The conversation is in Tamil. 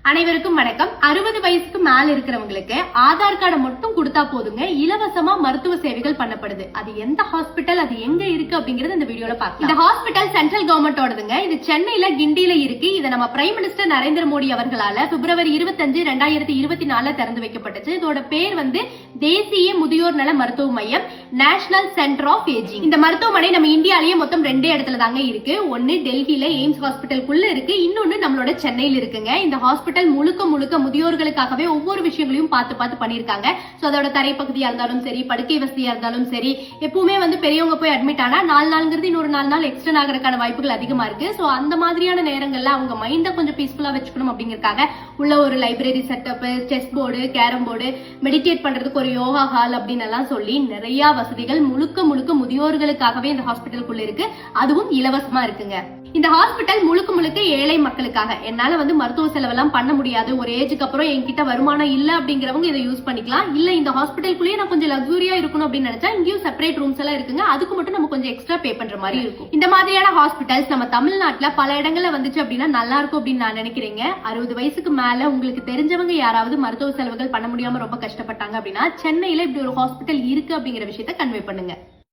அனைவருக்கும் வணக்கம். 60 வயசுக்கு மேல இருக்கிறவங்களுக்கு ஆதார் கார்டை மட்டும் கொடுத்தா போதுங்க, இலவசமா மருத்துவ சேவைகள் பண்ணப்படுது. அது எந்த ஹாஸ்பிட்டல், அது எங்க இருக்கு அப்படிங்கறது இந்த வீடியோல பார்க்கலாம். இந்த ஹாஸ்பிட்டல் சென்ட்ரல் கவர்மெண்டோடதுங்க. இது சென்னையில கிண்டியில இருக்கு. இதை நம்ம பிரைம் மினிஸ்டர் நரேந்திர மோடி அவர்களால பிப்ரவரி 25, 2024 திறந்து வைக்கப்பட்டுச்சு. இதோட பேர் தேசிய முதியோர் நல மருத்துவ மையம், நேஷனல் சென்டர் ஆஃப் ஏஜிங். இந்த மருத்துவமனை நம்ம இந்தியாலேயே மொத்தம் 2 இடத்துல தாங்க இருக்கு. ஒன்னு டெல்லியில எய்ம்ஸ் ஹாஸ்பிட்டலுக்குள்ள இருக்கு, இன்னொன்னு நம்மளோட சென்னையில இருக்குங்க. இந்த ஹாஸ்பிட்டல் முழுக்க முழுக்க முதியோர்களுக்காகவே ஒவ்வொரு விஷயங்களையும் பார்த்து பண்ணிருக்காங்க. சோ அதோட தரைப்பகுதியா இருந்தாலும் சரி, படுக்கை வசதியா இருந்தாலும் சரி, எப்பவுமே பெரியவங்க போய் அட்மிட் ஆனா 4 நாள்ங்கிறது இன்னொரு 4 நாள் எக்ஸ்ட்ரா ஆகிறதுக்கான வாய்ப்புகள் அதிகமா இருக்கு. சோ அந்த மாதிரியான நேரங்கள்ல அவங்க மைண்ட கொஞ்சம் பீஸ்ஃபுல்லா வச்சுக்கணும் அப்படிங்கறக்காக உள்ள ஒரு library setup, chess board, carrom board, meditate பண்றதுக்கு ஒரு யோகா ஹால் அப்படின்னு எல்லாம் சொல்லி நிறைய வசதிகள் முழுக்க முழுக்க முதியோர்களுக்காகவே இந்த ஹாஸ்பிட்டலுக்குள்ள இருக்கு. அதுவும் இலவசமா இருக்குங்க. இந்த ஹாஸ்பிட்டல் முழுக்க முழுக்க ஏழை மக்களுக்காக. என்னால மருத்துவ செலவெல்லாம் பண்ண முடியாது, ஒரு ஏஜுக்கு அப்புறம் என்கிட்ட வருமானம் இல்ல அப்படிங்கிறவங்க இதை யூஸ் பண்ணிக்கலாம். இல்ல இந்த ஹாஸ்பிட்டலுக்குள்ளேயே நான் கொஞ்சம் லக்ஸூரியா இருக்கணும் அப்படின்னு நினைச்சா இங்கேயும் செப்பரேட் ரூம்ஸ் எல்லாம் இருக்குங்க. அதுக்கு மட்டும் நம்ம கொஞ்சம் எக்ஸ்ட்ரா பே பண்ற மாதிரி இருக்கும். இந்த மாதிரியான ஹாஸ்பிட்டல்ஸ் நம்ம தமிழ்நாட்டுல பல இடங்கள்ல வந்துச்சு அப்படின்னா நல்லா இருக்கும் அப்படின்னு நான் நினைக்கிறேங்க. 60 வயசுக்கு மேல உங்களுக்கு தெரிஞ்சவங்க யாராவது மருத்துவ செலவுகள் பண்ண முடியாம ரொம்ப கஷ்டப்பட்டாங்க அப்படின்னா சென்னையில இப்படி ஒரு ஹாஸ்பிட்டல் இருக்கு அப்படிங்கிற விஷயத்த கன்வே பண்ணுங்க.